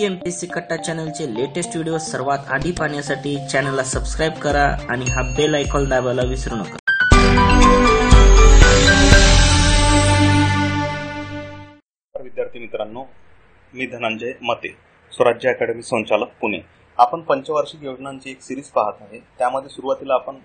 MPSC कट्टा चॅनलचे latest video सर्वात आधी पाहण्यासाठी चॅनलला सबस्क्राइब करा आणि हा बेल आयकॉन दाबायला विसरू नका। विद्यार्थी मित्रांनो, मी धनंजय मते, स्वराज्य अकॅडमी संचालक पुणे। आपण पंचवार्षिक योजनांची एक सिरीज पाहत आहे। त्यामध्ये सुरुवातीला आपण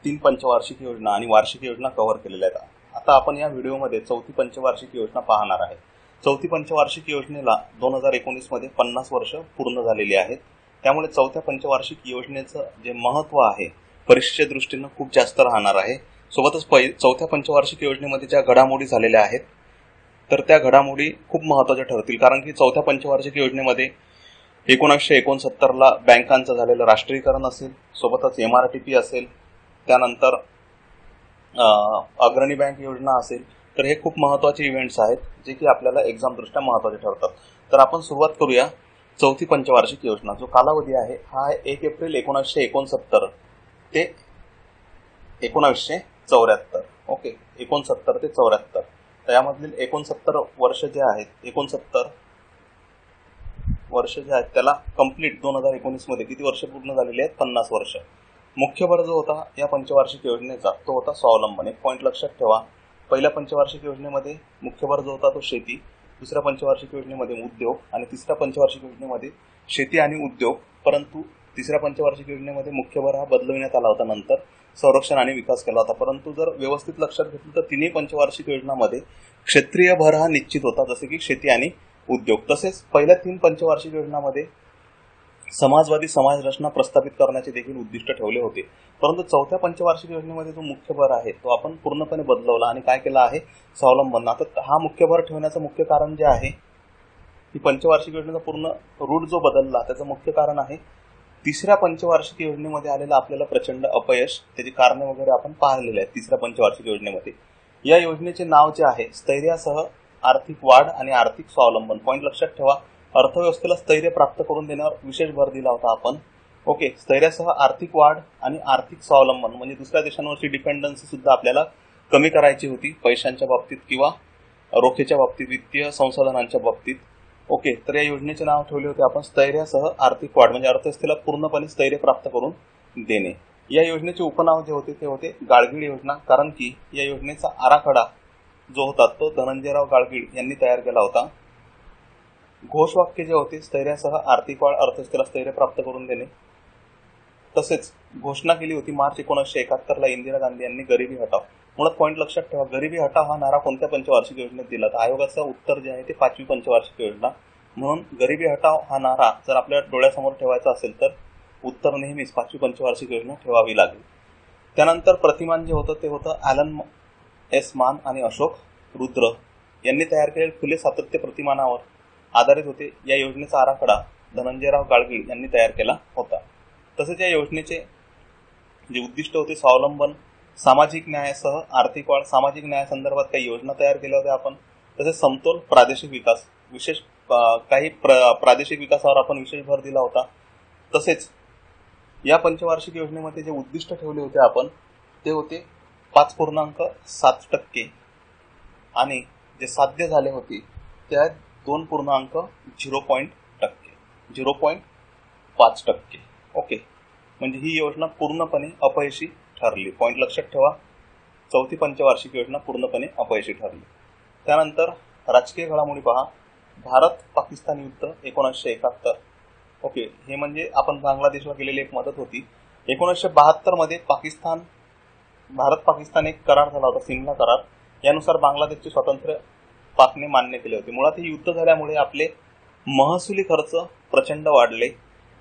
3 पंचवार्षिक योजना आणि वार्षिक योजना कव्हर केलेल्या आहेत। आता आपण या व्हिडिओमध्ये चौथी पंचवार्षिक योजना पाहणार आहे। चौथी पंचवार्षिक योजनेला 2019 मध्ये 50 वर्ष पूर्ण झालेली आहेत। त्यामुळे चौथ्या पंचवार्षिक योजनेचं जे महत्त्व आहे परीक्षेच्या दृष्टीने खूप जास्त राहणार आहे। सोबतच चौथ्या पंचवार्षिक योजनेमध्ये ज्या घडामोडी झालेल्या आहेत तर त्या घडामोडी खूप महत्त्वाच्या ठरतील, कारण की चौथ्या पंचवार्षिक योजनेमध्ये 1969 ला बँकांचं झालेलं राष्ट्रीयकरण असेल, सोबतच MRTP असेल, त्यानंतर अग्रणी बँक योजना असेल। तर हे खूप महत्त्वाचे इव्हेंट्स आहेत जे की आपल्याला एक्झाम दृष्ट्या महत्त्वाचे ठरतात। तर आपण सुरुवात करूया चौथी पंचवार्षिक योजना। जो कालावधी आहे हा 1 एप्रिल 1969 ते 1974। ओके, 69 ते 74। तर यामधील 69 वर्ष जे आहेत, 69 वर्ष जे आहेत त्याला कंप्लीट 2019 मध्ये किती वर्ष पूर्ण झालेली आहेत? 50 वर्ष। मुख्य भर जो होता या पंचवार्षिक योजनेचा तो होता स्वावलंबन। एक पॉईंट लक्षात ठेवा, पहिल्या पंचवार्षिक योजनेमध्ये मुख्य भर जो होता तो शेती, दुसऱ्या पंचवार्षिक योजनेमध्ये उद्योग आणि तिसऱ्या पंचवार्षिक योजनेमध्ये शेती आणि उद्योग। परंतु तिसऱ्या पंचवार्षिक योजनेमध्ये मुख्य भर हा बदलविण्यात आला होता, नंतर संरक्षण आणि विकास केला होता। परंतु जर व्यवस्थित लक्षात घेतलं तर तिन्ही पंचवार्षिक योजनांमध्ये क्षेत्रीय भर हा निश्चित होता, जसे की शेती आणि उद्योग। तसेच पहिल्या 3 पंचवार्षिक योजनांमध्ये समाजवादी समाज रचना प्रस्थापित करण्याचे देखील उद्दिष्ट ठेवले होते। परंतु चौथ्या पंचवार्षिक योजनेमध्ये जो मुख्य भर आहे तो आपण पूर्णपणे बदलवला आणि काय केला आहे? स्वावलंबन। आता हा मुख्य भर ठेवण्याचं मुख्य कारण जे आहे, ही पंचवार्षिक योजनेचा पूर्ण रूट जो बदलला त्याचं मुख्य कारण आहे तिसऱ्या पंचवार्षिक योजनेमध्ये आलेलं आपल्याला प्रचंड अपयश। त्याची कारणे वगैरे आपण पाहिलेले आहेत तिसऱ्या पंचवार्षिक योजनेमध्ये। या योजनेचे नाव जे आहे स्थैर्यासह आर्थिक वाढ आणि आर्थिक स्वावलंबन। पॉईंट लक्षात ठेवा, अर्थव्यवस्थेला स्थैर्य प्राप्त करून देण्यावर विशेष भर दिला होता आपण। ओके, स्थैर्यासह आर्थिक वाढ आणि आर्थिक स्वावलंबन म्हणजे दुसऱ्या देशांवरची डिपेंडन्सी सुद्धा आपल्याला कमी करायची होती, पैशांच्या बाबतीत किंवा रोखीच्या बाबतीत, वित्तीय संसाधनांच्या बाबतीत। ओके, तर या योजनेचे नाव ठेवले होते आपण स्थैर्यासह आर्थिक वाढ, म्हणजे अर्थव्यवस्थेला पूर्णपणे स्थैर्य प्राप्त करून देणे। या योजनेचे उपनाव जे होते ते होते गाडगीळ योजना, कारण की या योजनेचा आराखडा जो होता तो धनंजयराव गाडगीळ यांनी तयार केला होता। घोषवाक्य जे होते स्थैर्यासह आर्थिक वाढ, अर्थव्यवस्थेला स्थैर्य प्राप्त करून देणे। तसेच घोषणा केली होती मार्च 1971 ला इंदिरा गांधी यांनी गरिबी हटाव। मुळात पॉईंट लक्षात ठेवा, गरिबी हटाव हा नारा कोणत्या पंचवार्षिक योजनेत दिला? तर आयोगाचं उत्तर जे आहे ते 5वी पंचवार्षिक योजना। म्हणून गरिबी हटाव हा नारा जर आपल्या डोळ्यासमोर ठेवायचा असेल तर उत्तर नेहमीच 5वी पंचवार्षिक योजना ठेवावी लागेल। त्यानंतर प्रतिमान जे होतं ते होतं ॲलन एस मान आणि अशोक रुद्र यांनी तयार केलेले फुले सातत्य प्रतिमानावर आधारित होते। या योजनेचा आराखडा धनंजयराव गाडगीळ यांनी तयार केला होता। तसेच या योजनेचे जे उद्दिष्ट होते स्वावलंबन, सामाजिक न्यायासह आर्थिक वाढ, सामाजिक न्यायासंदर्भात काही योजना तयार केल्या होत्या आपण। तसेच समतोल प्रादेशिक विकास, विशेष काही प्रादेशिक विकासावर आपण विशेष भर दिला होता। तसेच या पंचवार्षिक योजनेमध्ये जे उद्दिष्ट ठेवले होते आपण ते होते 5.7% आणि जे साध्य झाले होते त्या 0.5%। ओके, म्हणजे ही योजना पूर्णपणे अपयशी ठरली। पॉईंट लक्षात ठेवा, चौथी पंचवार्षिक योजना पूर्णपणे अपयशी ठरली। त्यानंतर राजकीय घडामोडी पहा, भारत पाकिस्तान युद्ध 1971। ओके, हे म्हणजे आपण बांगलादेशला केलेली एक मदत होती। 1972 मध्ये भारत पाकिस्तान एक करार झाला होता, सिमला करार। यानुसार बांगलादेशचे स्वातंत्र्य पाकने मान्य केले होते। मुळात हे युद्ध झाल्यामुळे आपले महसुली खर्च प्रचंड वाढले।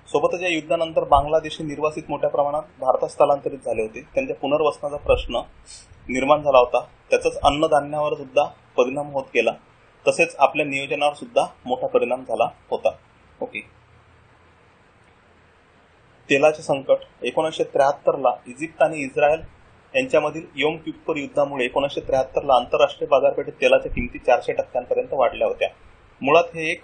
सोबतच या युद्धानंतर बांगलादेशी निर्वासित मोठ्या प्रमाणात भारतात स्थलांतरित झाले होते। त्यांच्या पुनर्वसनाचा प्रश्न निर्माण झाला होता। त्याचाच अन्नधान्यावर सुद्धा परिणाम होत गेला, तसेच आपल्या नियोजनावर सुद्धा मोठा परिणाम झाला होता। ओके, तेलाचे संकट 1973 ला इजिप्त आणि इस्रायल यांच्यामधील योम किप्पर युद्धामुळे 1973 ला आंतरराष्ट्रीय बाजारपेठेत तेलाच्या किमती 400% वाढल्या होत्या। मुळात हे एक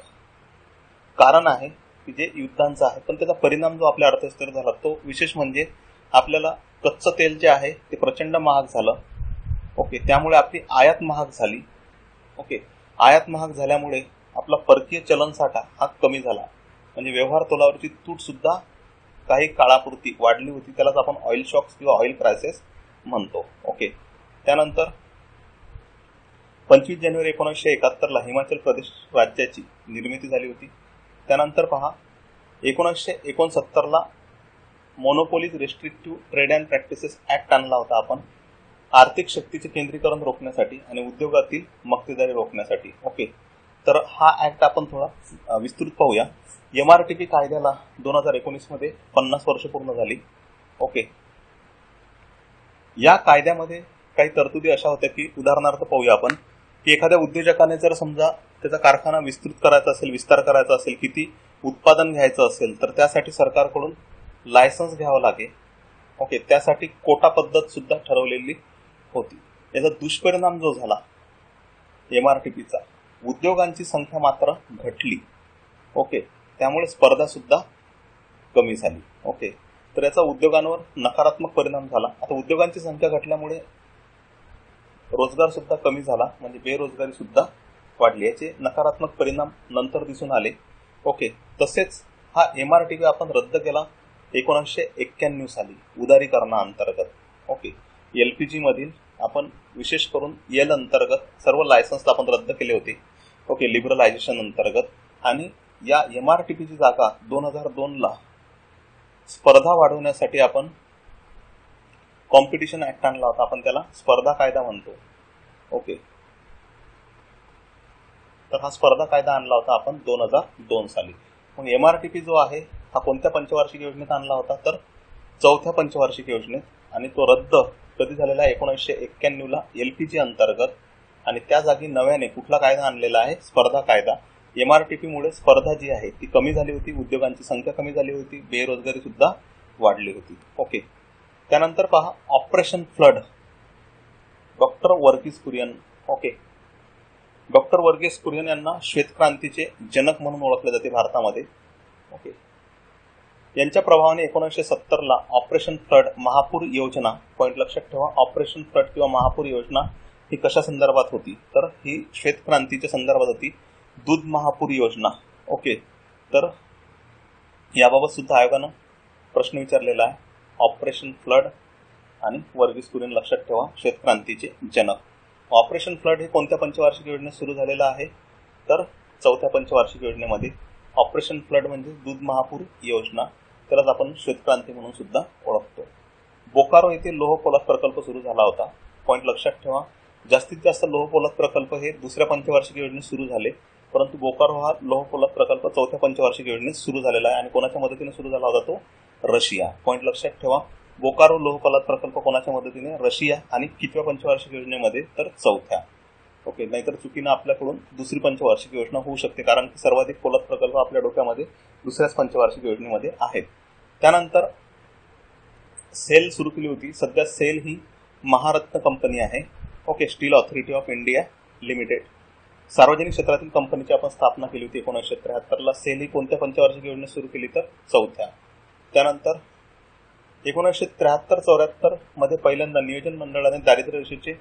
कारण आहे की जे युद्धांचं आहे, पण त्याचा परिणाम जो आपल्या अर्थव्यवस्थेवर झाला तो विशेष म्हणजे आपल्याला कच्चं तेल जे आहे ते प्रचंड महाग झालं। ओके, त्यामुळे आपली आयात महाग झाली। ओके, आयात महाग झाल्यामुळे आपला परकीय चलनसाठा हा कमी झाला, म्हणजे व्यवहार तोलावरची तूट सुद्धा काही काळापुरती वाढली होती. त्यालाच आपण ऑइल शॉक्स किंवा ऑइल क्रायसिस म्हणतो. ओके. त्यानंतर 25 जानेवारी 1971 हिमाचल प्रदेश राज्याची निर्मिती झाली होती. त्यानंतर पहा 1969 monopolies restrictive trade and practices act आणला होता आपण आर्थिक शक्तीचे केंद्रीकरण रोखण्यासाठी आणि उद्योगातील मक्तेदारी रोखण्यासाठी. ओके. तर हा ऍक्ट आपण थोडा विस्तृत पाहूया. MRTP कायद्याला 2019 मध्ये 50 वर्ष पूर्ण झाली. ओके. या कायद्यामध्ये काही तरतुदी अशा होत्या की उदाहरणार्थ पाहूया आपण की एखाद्या उद्योजकाने जर समजा त्याचा कारखाना विस्तृत करायचा असेल, विस्तार करायचा असेल, किती उत्पादन घ्यायचं असेल तर त्यासाठी सरकारकडून लायसन्स घ्यावं लागेल. ओके. त्यासाठी कोटा पद्धत सुद्धा ठरवलेली होती. याचा दुष्परिणाम जो झाला MRTPचा, उद्योगांची संख्या मात्र घटली. ओके. त्यामुळे स्पर्धा सुद्धा कमी झाली. ओके. तर याचा उद्योगांवर नकारात्मक परिणाम झाला. आता उद्योगांची संख्या घटल्यामुळे रोजगार सुद्धा कमी झाला, म्हणजे बेरोजगारी सुद्धा वाढली. याचे नकारात्मक परिणाम नंतर दिसून आले. ओके. तसेच हा MRTP आपण रद्द केला 1991 साली उदारीकरणाअंतर्गत. ओके. LPG मधील आपण विशेष करून एल अंतर्गत सर्व लायसन्स आपण रद्द केले होते. ओके. लिबरलायझेशन अंतर्गत. आणि या MRTPची जागा 2002 स्पर्धा वाढवण्यासाठी आपण कॉम्पिटिशन ऍक्ट आणला होता. आपण त्याला स्पर्धा कायदा म्हणतो. ओके. तर हा स्पर्धा कायदा आणला होता आपण 2002 साली. मग MRTP जो आहे हा कोणत्या पंचवार्षिक योजनेत आणला होता तर 4थ्या पंचवार्षिक योजनेत. आणि तो रद्द कधी झालेला आहे 1991 LPG अंतर्गत. आणि त्या जागी नव्याने कुठला कायदा आणलेला आहे? स्पर्धा कायदा. MRTP मुळे स्पर्धा जी आहे ती कमी झाली होती, उद्योगांची संख्या कमी झाली होती, बेरोजगारी सुद्धा वाढली होती. ओके. त्यानंतर पहा operation flood. Doctor Verghese Kurien. Okay. Doctor Verghese Kurien यांना श्वेतक्रांतीचे जनक म्हणून ओळखले जाते भारतामध्ये. ओके. यांच्या प्रभावाने 1970 ऑपरेशन फ्लड महापूर योजना, पॉइंट लक्षात ठेवा, ऑपरेशन फ्लड किंवा महापूर योजना ही कशा संदर्भात होती तर ही श्वेतक्रांतीच्या संदर्भात होती. दूध महापूर योजना. ओके. तर याबाबत सुद्धा आयोगानं प्रश्न विचारलेला आहे. ऑपरेशन फ्लड आणि वर्गीस कुरियन लक्षात ठेवा, श्वेतक्रांतीचे जनक. ऑपरेशन फ्लड हे कोणत्या पंचवार्षिक योजनेत सुरू झालेलं आहे तर 4थ्या पंचवार्षिक योजनेमध्ये. ऑपरेशन फ्लड म्हणजे दूध महापूर योजना, त्यालाच आपण श्वेतक्रांती म्हणून सुद्धा ओळखतो. बोकारो येथे लोह पोलाद प्रकल्प सुरू झाला होता. पॉइंट लक्षात ठेवा, जास्तीत जास्त लोह पोलाद प्रकल्प हे दुसऱ्या पंचवार्षिक योजनेत सुरू झाले, परंतु बोकारो हा लोह पोलाद प्रकल्प 4थ्या पंचवार्षिक योजनेत सुरू झालेला आहे. आणि कोणाच्या मदतीने सुरू झाला होता तो? रशिया. पॉइंट लक्षात ठेवा, बोकारो लोह पोलाद प्रकल्प कोणाच्या मदतीने? रशिया. आणि कितव्या पंचवार्षिक योजनेमध्ये तर 4थ्या. ओके. नाहीतर चुकीनं आपल्याकडून दुसरी पंचवार्षिक योजना होऊ शकते, कारण की सर्वाधिक पोलाद प्रकल्प आपल्या डोक्यामध्ये दुसऱ्याच पंचवार्षिक योजनेमध्ये आहेत. त्यानंतर सेल सुरू केली होती. सध्या सेल ही महारत्न कंपनी आहे. Okay. Steel authority of India limited. सार्वजनिक क्षेत्रातील कंपनीची आपण स्थापना केली होती 1973. सेल ही कोणत्या पंचवार्षिक योजनेत सुरू केली तर 4थ्या. त्यानंतर 1973-74 मध्ये पहिल्यांदा नियोजन मंडळाने दारिद्र्य रेषेचे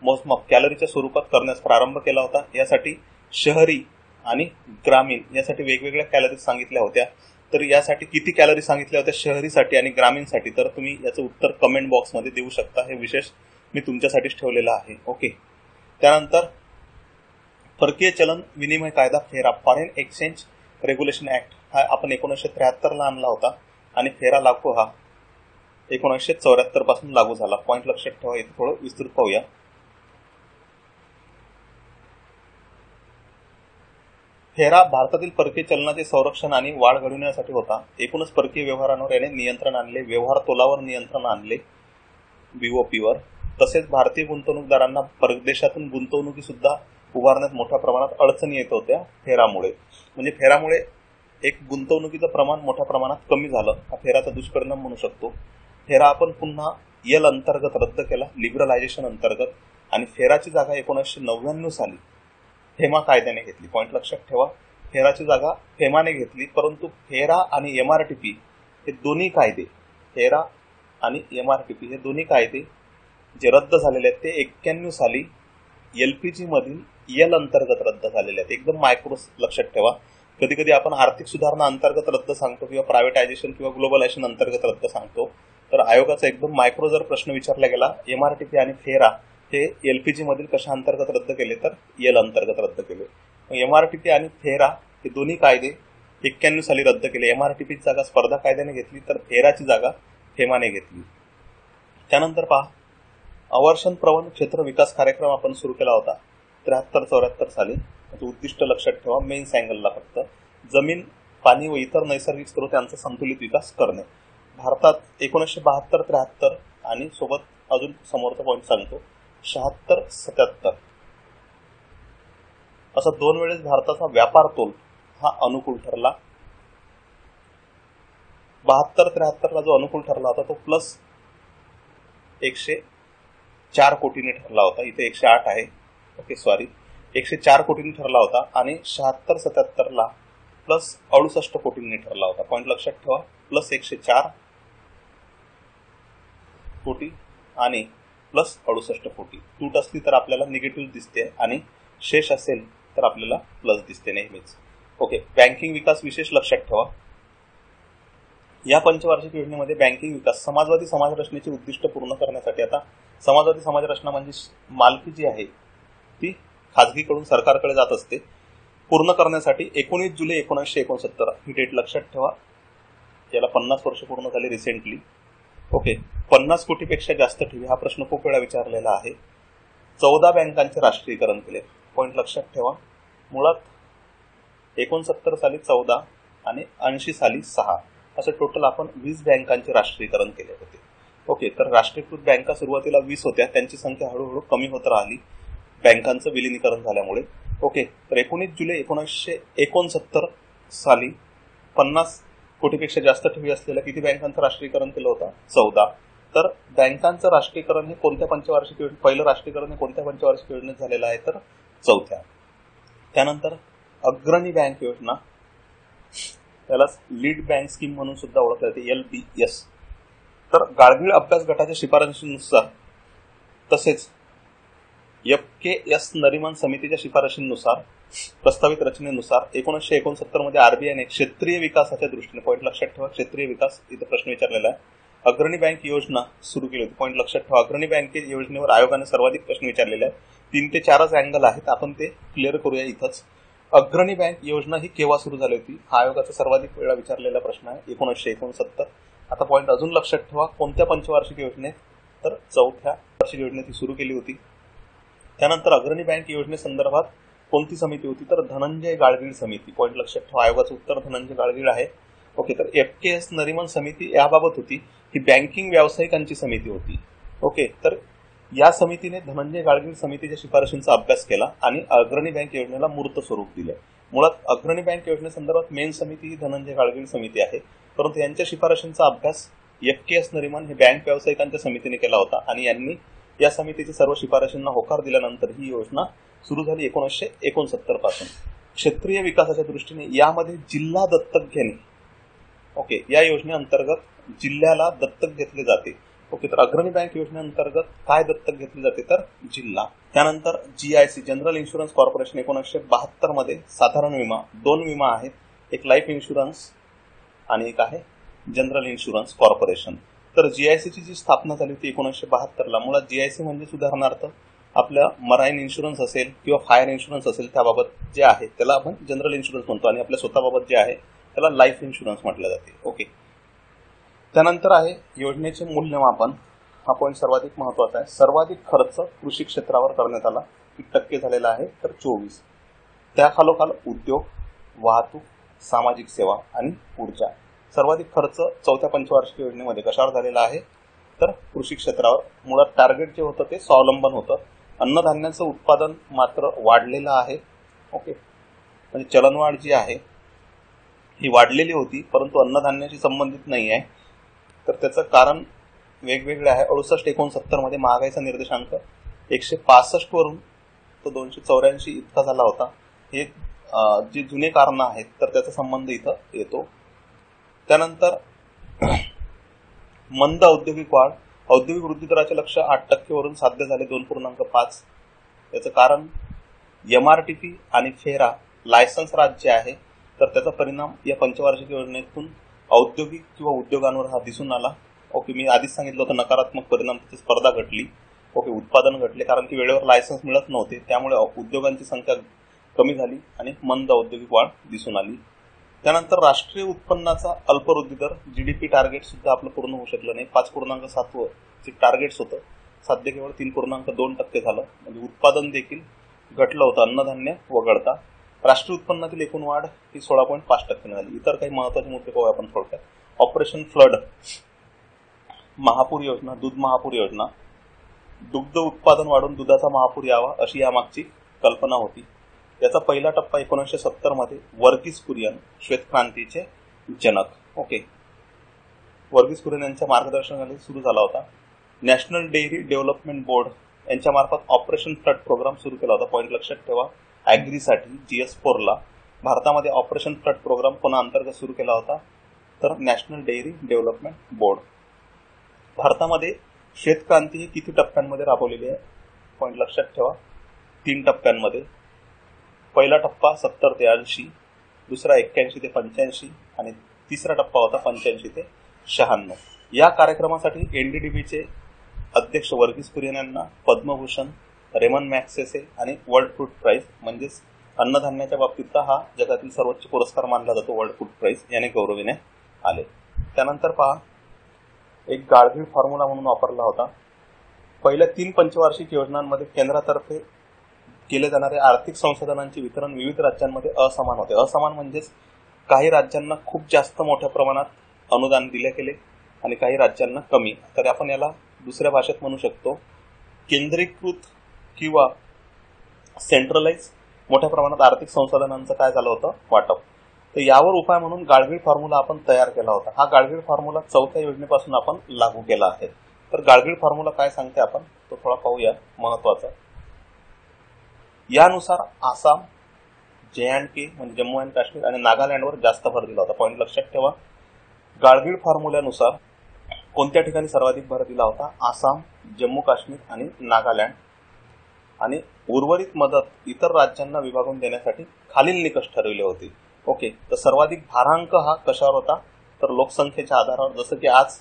मोजमाप कॅलरीच्या स्वरूपात करण्यास प्रारंभ केला होता. यासाठी शहरी आणि ग्रामीण यासाठी वेगवेगळ्या कॅलरीज सांगितल्या होत्या. तर यासाठी किती कॅलरी सांगितल्या होत्या शहरीसाठी आणि ग्रामीणसाठी तर तुम्ही याचं उत्तर कमेंट बॉक्समध्ये देऊ शकता. हे विशेष मी तुमच्यासाठीच ठेवलेलं आहे. ओके. त्यानंतर परकीय चलन विनिमय कायदा फेरा, फॉरेन एक्सचेंज रेग्युलेशन ऍक्ट हा आपण 1973 आणला होता. आणि फेरा लागू हा 1974 पासून लागू झाला. पॉइंट लक्षात ठेवा. इथे थोडं विस्तृत पाहूया. फेरा भारतातील परकीय चलनाचे संरक्षण आणि वाढ घडविण्यासाठी होता. एकूणच परकीय व्यवहारांवर याने नियंत्रण आणले, व्यवहार तोलावर नियंत्रण आणले, BOPवर. तसेच भारतीय गुंतवणूकदारांना परदेशातून गुंतवणुकी सुद्धा उभारण्यात मोठ्या प्रमाणात अडचणी येत होत्या फेरामुळे. म्हणजे फेरामुळे एक गुंतवणुकीचं प्रमाण मोठ्या प्रमाणात कमी झालं. हा फेराचा दुष्परिणाम म्हणू शकतो. फेरा आपण पुन्हा एल अंतर्गत रद्द केला, लिबरलायझेशन अंतर्गत. आणि फेराची जागा 1999 साली फेमा कायद्याने घेतली. पॉइंट लक्षात ठेवा, फेराची जागा फेमाने घेतली. परंतु फेरा आणि MRTP हे दोन्ही कायदे, फेरा आणि MRTP हे दोन्ही कायदे जे रद्द झालेले आहेत ते 91 साली LPG मधील एल अंतर्गत रद्द झालेले आहेत. एकदम मायक्रो लक्षात ठेवा. कधी कधी आपण आर्थिक सुधारणा अंतर्गत रद्द सांगतो किंवा प्रायव्हेटायझेशन किंवा ग्लोबलायझेशन अंतर्गत रद्द सांगतो. तर आयोगाचा एकदम मायक्रो जर प्रश्न विचारला गेला, एमआरटीपी आणि फेरा हे एलपीजी मधील कशा अंतर्गत रद्द केले, तर एल अंतर्गत रद्द केले. एमआरटीपी आणि फेरा हे दोन्ही कायदे 91 साली रद्द केले. एमआरटीपीची जागा स्पर्धा कायद्याने घेतली, तर फेराची जागा फेमाने घेतली. त्यानंतर पहा, अवर्षण प्रवण क्षेत्र विकास कार्यक्रम आपण सुरू केला होता 73-74 साली. त्याचं उद्दिष्ट लक्षात ठेवा, मेन्स अँगलला फक्त जमीन, पाणी व इतर नैसर्गिक स्रोत यांचा संतुलित विकास करणे. भारतात 1972-73 आणि सोबत अजून समोरचा पॉईंट सांगतो 76-77 असा 2 वेळेस भारताचा व्यापार तोल हा अनुकूल ठरला. 72-73 जो अनुकूल ठरला होता तो प्लस 104 कोटीने ठरला होता. इथे 108 आहे, ओके सॉरी, 104 कोटींनी ठरला होता. आणि 76-77 प्लस 68 कोटींनी ठरला होता. पॉईंट लक्षात ठेवा, प्लस 104 कोटी आणि प्लस 68 कोटी. तूट असली तर आपल्याला निगेटिव्ह दिसते आणि शेष असेल तर आपल्याला प्लस दिसते नेहमीच. ओके, बँकिंग विकास विशेष लक्षात ठेवा. या पंचवार्षिक योजनेमध्ये बँकिंग विकास समाजवादी समाज रचनेचे उद्दिष्ट पूर्ण करण्यासाठी, आता समाजवादी समाज रचना म्हणजे मालकी जी आहे ती खाजगीकडून सरकारकडे जात असते, पूर्ण करण्यासाठी 19 जुलै 1969 ही डेट लक्षात ठेवा. याला 50 वर्ष पूर्ण झाली रिसेंटली. ओके, 50 कोटीपेक्षा जास्त ठेवी हा प्रश्न खूप वेळा विचारलेला आहे. 14 बँकांचे राष्ट्रीयकरण केले. पॉईंट लक्षात ठेवा, मुळात 69 साली 14 आणि 80 साली 6 असे टोटल आपण 20 बँकांचे राष्ट्रीयकरण केले होते. ओके, तर राष्ट्रीयकृत बँका सुरुवातीला 20 होत्या, त्यांची संख्या हळूहळू कमी होत राहिली बँकांचं विलिनीकरण झाल्यामुळे. ओके, तर 19 जुलै 1969 साली 50 कोटीपेक्षा जास्त ठेवी असलेल्या किती बँकांचं राष्ट्रीयकरण केलं होतं? 14. तर बँकांचं राष्ट्रीयकरण हे कोणत्या पंचवार्षिक योजनेत, पहिलं राष्ट्रीयकरण हे कोणत्या पंचवार्षिक योजनेत झालेलं आहे? तर 4थ्या. त्यानंतर अग्रणी बँक योजना, त्याला लीड बँक स्कीम म्हणून सुद्धा ओळखले जाते, LBS. तर गाडगीळ अभ्यास गटाच्या शिफारशीनुसार तसेच FKS नरिमन समितीच्या शिफारशींनुसार प्रस्तावित रचनेनुसार 1969 मध्ये आरबीआयने क्षेत्रीय विकासाच्या दृष्टीने, पॉईंट लक्षात ठेवा, क्षेत्रीय विकास इथे प्रश्न विचारलेला आहे, अग्रणी बँक योजना सुरू केली होती. पॉईंट लक्षात ठेवा, अग्रणी बँक योजनेवर आयोगाने सर्वाधिक प्रश्न विचारलेले आहेत. 3 ते 4 अँगल आहेत, आपण ते क्लिअर करूया इथंच. अग्रणी बँक योजना ही केव्हा सुरू झाली होती? हा आयोगाचा सर्वाधिक वेळा विचारलेला प्रश्न आहे, 1969. आता पॉईंट अजून लक्षात ठेवा, कोणत्या पंचवार्षिक योजनेत? तर 4थ्या वार्षिक योजनेत ही सुरू केली होती. त्यानंतर अग्रणी बँक योजनेसंदर्भात कोणती समिती होती? तर धनंजय गाडगीळ समिती. पॉईंट लक्षात ठेवा, आयोगाचं उत्तर धनंजय गाडगीळ आहे. ओके, तर FKS नरिमन समिती याबाबत होती, ही बँकिंग व्यावसायिकांची समिती होती. ओके, तर या समितीने धनंजय गाडगीळ समितीच्या शिफारशींचा अभ्यास केला आणि अग्रणी बँक योजनेला मूर्त स्वरूप दिले. मुळात अग्रणी बँक योजनेसंदर्भात मेन समिती ही धनंजय गाडगीळ समिती आहे, परंतु यांच्या शिफारशींचा अभ्यास FKS नरिमन हे बँक व्यावसायिकांच्या समितीने केला होता आणि यांनी या समितीच्या सर्व शिफारशींना होकार दिल्यानंतर ही योजना सुरू झाली 1969 पासून. क्षेत्रीय विकासाच्या दृष्टीने यामध्ये जिल्हा दत्तक घेणे, ओके, या योजनेअंतर्गत जिल्ह्याला दत्तक घेतले जाते. ओके, तर अग्रणी बँक योजनेअंतर्गत काय दत्तक घेतले जाते? तर जिल्हा. त्यानंतर GIC जनरल इन्शुरन्स कॉर्पोरेशन 1972 मध्ये साधारण विमा, 2 विमा आहेत, एक लाईफ इन्शुरन्स आणि एक आहे जनरल इन्शुरन्स कॉर्पोरेशन. तर GIC ची जी स्थापना झाली होती 1972 ला. मुळात GIC म्हणजे उदाहरणार्थ आपल्या मराईन इन्शुरन्स असेल किंवा फायर इन्शुरन्स असेल त्याबाबत जे आहे त्याला आपण जनरल इन्शुरन्स म्हणतो आणि आपल्या स्वतःबाबत जे आहे त्याला लाईफ इन्शुरन्स म्हटलं जाते. ओके, त्यानंतर आहे योजनेचे मूल्यमापन. हा पॉईंट सर्वाधिक महत्वाचा आहे. सर्वाधिक खर्च कृषी क्षेत्रावर करण्यात आला, किती टक्के झालेला आहे? तर 24. त्याखालोखाल उद्योग, वाहतूक, सामाजिक सेवा आणि ऊर्जा. सर्वाधिक खर्च 4थ्या पंचवार्षिक योजनेमध्ये कशावर झालेला आहे? तर कृषी क्षेत्रावर. मुळात टार्गेट जे होतं ते स्वावलंबन होतं. अन्नधान्याचं उत्पादन मात्र वाढलेलं आहे. ओके, म्हणजे चलनवाढ जी आहे ही वाढलेली होती, परंतु अन्नधान्याशी संबंधित नाही आहे. तर त्याचं कारण वेगवेगळे आहे. 68-69 मध्ये महागाईचा निर्देशांक 165 वरून तो 284 इतका झाला होता. हे जे जुने कारण आहेत तर त्याचा संबंध इथं येतो. त्यानंतर मंद औद्योगिक वाढ, औद्योगिक वृद्धी दराचे लक्ष्य 8% वरून साध्य झाले 2.5. याचं कारण MRTP आणि फेरा लायसन्स राज्य आहे, तर त्याचा परिणाम या पंचवार्षिक योजनेतून औद्योगिक किंवा उद्योगांवर हा दिसून आला. ओके, मी आधीच सांगितलं होतं नकारात्मक परिणाम, त्याची स्पर्धा घटली. ओके, उत्पादन घटले कारण की वेळेवर लायसन्स मिळत नव्हते, त्यामुळे उद्योगांची संख्या कमी झाली आणि मंद औद्योगिक वाढ दिसून आली. त्यानंतर राष्ट्रीय उत्पन्नाचा अल्पवृद्धी दर GDP टार्गेट सुद्धा आपलं पूर्ण होऊ शकलं नाही. 5.7 चे टार्गेट्स होतं, साध्य केवळ 3.2% झालं. म्हणजे उत्पादन देखील घटलं होतं अन्नधान्य वगळता. राष्ट्रीय उत्पन्नातील एकूण वाढ ही 16.5% झाली. इतर काही महत्वाचे मुद्दे पाहूया आपण थोडक्यात. ऑपरेशन फ्लड, महापूर योजना, दूध महापूर योजना. दुग्ध उत्पादन वाढून दुधाचा महापूर यावा अशी यामागची कल्पना होती. याचा पहिला टप्पा 1970 मध्ये वर्गीस कुरियन, श्वेतक्रांतीचे जनक, ओके, वर्गीस कुरियन यांच्या मार्गदर्शनाखाली सुरू झाला होता. नॅशनल डेअरी डेव्हलपमेंट बोर्ड यांच्या मार्फत ऑपरेशन फ्लड प्रोग्राम सुरू केला होता. पॉईंट लक्षात ठेवा, ॲग्रीसाठी GS4 ला. भारतामध्ये ऑपरेशन फ्लड प्रोग्राम कोणा अंतर्गत सुरू केला होता, तर नॅशनल डेअरी डेव्हलपमेंट बोर्ड. भारतामध्ये श्वेतक्रांती ही किती टप्प्यांमध्ये राबवलेली आहे, पॉईंट लक्षात ठेवा, 3 टप्प्यांमध्ये. पहिला टप्पा 70 ते 80, दुसरा 81 ते 85 आणि तिसरा टप्पा होता 85 ते 96. या कार्यक्रमासाठी NDDBचे अध्यक्ष वर्गीस कुरियन यांना पद्मभूषण, रेमन मॅग्सेसे आणि वर्ल्ड फूड प्राइज म्हणजेच अन्नधान्याच्या बाबतीतला हा जगातील सर्वोच्च पुरस्कार मानला जातो, वर्ल्ड फूड प्राइज, याने गौरविण्यात आले. त्यानंतर पहा, एक गाळगीळ फॉर्म्युला म्हणून वापरला होता. पहिल्या 3 पंचवार्षिक योजनांमध्ये केंद्रातर्फे केले जाणारे आर्थिक संसाधनांचे वितरण विविध राज्यांमध्ये असमान होते. असमान म्हणजेच काही राज्यांना खूप जास्त मोठ्या प्रमाणात अनुदान दिले गेले आणि काही राज्यांना कमी. तर आपण याला दुसऱ्या भाषेत म्हणू शकतो केंद्रीकृत किंवा सेंट्रलाइज मोठ्या प्रमाणात आर्थिक संसाधनांचं काय झालं होतं, वाटप. तर यावर उपाय म्हणून गाळगीळ फॉर्म्युला आपण तयार केला होता. हा गाळगीळ फॉर्म्युला 4थ्या योजनेपासून आपण लागू केला आहे. तर गाळगीळ फॉर्म्युला काय सांगते आपण तो थोडा पाहूया, महत्वाचा. यानुसार आसाम, JNK म्हणजे जम्मू अँड काश्मीर आणि नागालँडवर जास्त भर दिला होता. पॉईंट लक्षात ठेवा, गाळगीळ फॉर्म्युल्यानुसार कोणत्या ठिकाणी सर्वाधिक भर दिला होता, आसाम, जम्मू काश्मीर आणि नागालँड. आणि उर्वरित मदत इतर राज्यांना विभागून देण्यासाठी खालील निकष ठरविले होते. ओके, तर सर्वाधिक भारांक हा कशावर होता, तर लोकसंख्येच्या आधारावर. जसं की आज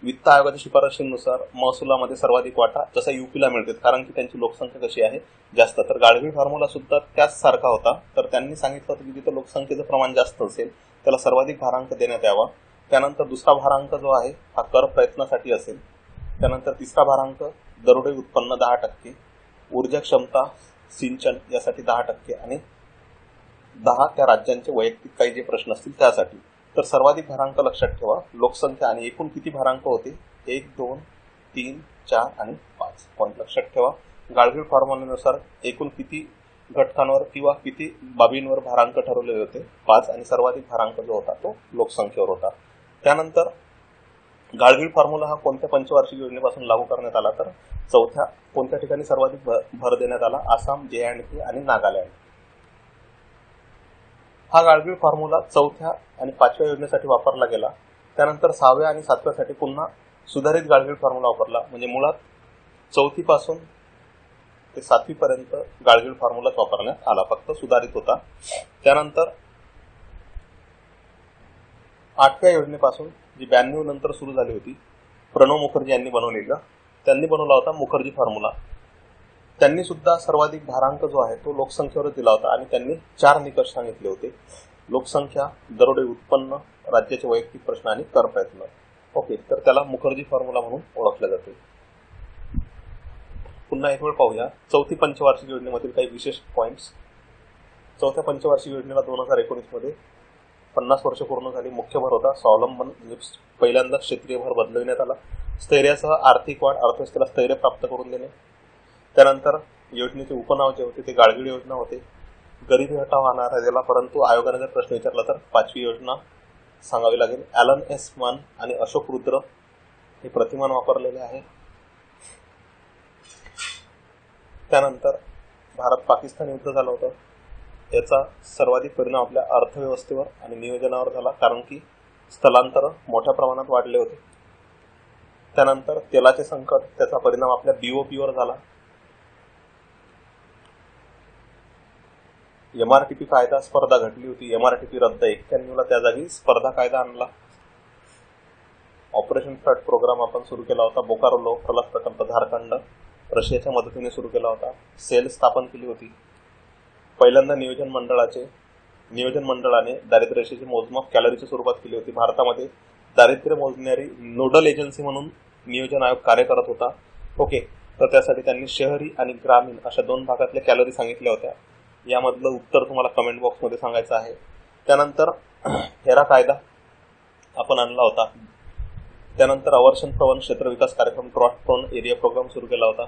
वित्त आयोगाच्या शिफारशीनुसार महसुलामध्ये सर्वाधिक वाटा जसा UPला मिळते, कारण की त्यांची लोकसंख्या कशी आहे, जास्त. तर गाळगीळ फॉर्म्युला सुद्धा त्याच सारखा होता. तर त्यांनी सांगितलं होतं की जिथे लोकसंख्येचं प्रमाण जास्त असेल त्याला सर्वाधिक भारांक देण्यात यावा. त्यानंतर दुसरा भारांक जो आहे हा कर प्रयत्नासाठी असेल. त्यानंतर तिसरा भारांक दरोडे उत्पन्न 10%, ऊर्जा क्षमता, सिंचन यासाठी 10% आणि 10 त्या राज्यांचे वैयक्तिक काही जे प्रश्न असतील त्यासाठी. तर सर्वाधिक भारांक लक्षात ठेवा, लोकसंख्या आणि एकूण किती भारांक होते, 1, 2, 3, 4 आणि 5. पॉईंट लक्षात ठेवा, गाळगीळ फॉर्म्युल्यानुसार एकूण किती घटकांवर किंवा किती बाबींवर भारांक ठरवलेले होते, 5, आणि सर्वाधिक भारांक जो होता तो लोकसंख्येवर होता. त्यानंतर गाळगीळ फॉर्म्युला हा कोणत्या पंचवार्षिक योजनेपासून लागू करण्यात आला, तर 4थ्या. कोणत्या ठिकाणी सर्वाधिक भर देण्यात आला, आसाम, JNK आणि नागालँड. हा गाळगीळ फॉर्म्युला 4थ्या आणि 5व्या योजनेसाठी वापरला गेला. त्यानंतर 6व्या आणि 7व्यासाठी पुन्हा सुधारित गाळगीळ फॉर्म्युला वापरला. म्हणजे मुळात 4थी पासून ते 7वी पर्यंत गाळगीळ फॉर्म्युलाच वापरण्यात आला, फक्त सुधारित होता. त्यानंतर 8व्या योजनेपासून जी 92 नंतर सुरू झाली होती, प्रणव मुखर्जी यांनी बनवला होता मुखर्जी फॉर्म्युला. त्यांनी सुद्धा सर्वाधिक भारांक जो आहे तो लोकसंख्येवर दिला होता आणि त्यांनी 4 निकष सांगितले होते, लोकसंख्या, दरोडे उत्पन्न, राज्याचे वैयक्तिक प्रश्न आणि कर प्रयत्न. ओके, तर त्याला मुखर्जी फॉर्म्युला म्हणून ओळखले जाते. पुन्हा एक वेळ पाहूया 4थी पंचवार्षिक योजनेमधील काही विशेष पॉइंट्स. 4थ्या पंचवार्षिक योजनेला 2019 मध्ये 50 वर्ष पूर्ण झाली. मुख्य भर होता स्वावलंबन, पहिल्यांदा क्षेत्रीय भर बदलविण्यात आला. स्थैर्यासह आर्थिक वाढ, अर्थव्यवस्थेला स्थैर्य प्राप्त करून देणे. त्यानंतर योजनेचे उपनाव जे होते ते गाळगीळ योजना होते. गरिबी हटाव आणणार याला, परंतु आयोगाने जर प्रश्न विचारला तर 5वी योजना सांगावी लागेल. ॲलन एस मन आणि अशोक रुद्र हे प्रतिमान वापरलेले आहे. त्यानंतर भारत पाकिस्तान युद्ध झालं होतं, याचा सर्वाधिक परिणाम आपल्या अर्थव्यवस्थेवर आणि नियोजनावर झाला, कारण की स्थलांतर मोठ्या प्रमाणात वाढले होते. त्यानंतर तेलाचे संकट, त्याचा परिणाम आपल्या BOPवर झाला. MRTP कायदा स्पर्धा घडली होती, MRTP रद्द 91ला, त्या जागी स्पर्धा कायदा आणला. ऑपरेशन फ्लड प्रोग्राम आपण सुरू केला होता. बोकारो लो प्रकल्प झारखंड रशियाच्या मदतीने सुरू केला होता. सेल स्थापन केली होती. पहिल्यांदा नियोजन मंडळाने दारिद्र्य रेषेचे मोजमाप कॅलरीच्या स्वरूपात केली होती. भारतामध्ये दारिद्र्य मोजणारी नोडल एजन्सी म्हणून नियोजन आयोग कार्य करत होता. ओके, तर त्यासाठी त्यांनी शहरी आणि ग्रामीण अशा 2 भागातल्या कॅलरी सांगितल्या होत्या. यामधलं उत्तर तुम्हाला कमेंट बॉक्समध्ये सांगायचं आहे. त्यानंतर हेरा कायदा आपण आणला होता. त्यानंतर अवर्षण प्रवण क्षेत्र विकास कार्यक्रम ड्रॉट प्रोन एरिया प्रोग्राम सुरू केला होता.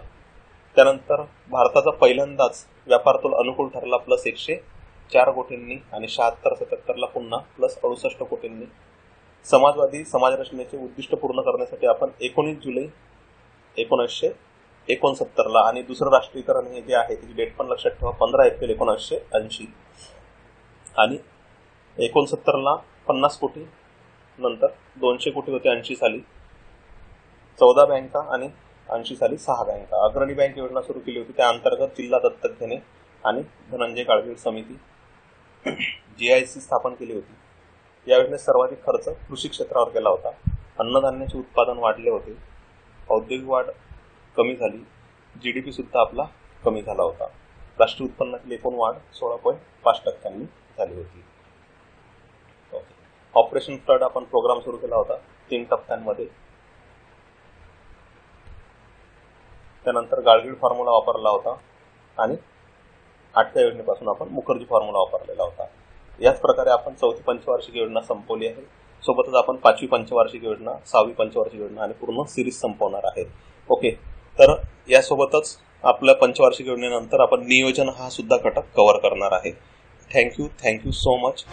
त्यानंतर भारताचा पहिल्यांदाच व्यापार तोल अनुकूल ठरला +104 कोटींनी आणि 76-77ला पुन्हा +68 कोटींनी. समाजवादी समाजरचनेचे उद्दिष्ट पूर्ण करण्यासाठी आपण 19 जुलै 1969ला आणि दुसरं राष्ट्रीयकरण हे जे आहे त्याची डेट पण लक्षात ठेवा 15 एप्रिल 1980 आणि 69ला 50 कोटी, नंतर 200 कोटी होते 80 साली, 14 बँका आणि 80 साली 6 बँका. अग्रणी बँक योजना सुरू केली होती. त्या अंतर्गत जिल्हा दत्तक घेणे आणि धनंजय गाडगीळ समिती GIC स्थापन केली होती. या योजनेत सर्वाधिक खर्च कृषी क्षेत्रावर केला होता. अन्नधान्याचे उत्पादन वाढले होते. औद्योगिक वाढ कमी झाली. GDP सुद्धा आपला कमी झाला होता. राष्ट्रीय उत्पन्नातील एकूण वाढ 16.5% झाली होती. ऑपरेशन फ्लड आपण प्रोग्राम सुरू केला होता 3 टप्प्यांमध्ये. त्यानंतर गाडगीळ फॉर्म्युला वापरला होता आणि 8व्या योजनेपासून आपण मुखर्जी फॉर्म्युला वापरलेला होता. याच प्रकारे आपण 4थी पंचवार्षिक योजना संपवली आहे. सोबतच आपण 5वी पंचवार्षिक योजना, 6वी पंचवार्षिक योजना आणि पूर्ण सिरीज संपवणार आहे. ओके, तर यासोबतच आपल्या पंचवार्षिक योजनेनंतर आपण नियोजन हा सुद्धा घटक कव्हर करणार आहे. Thank you so much.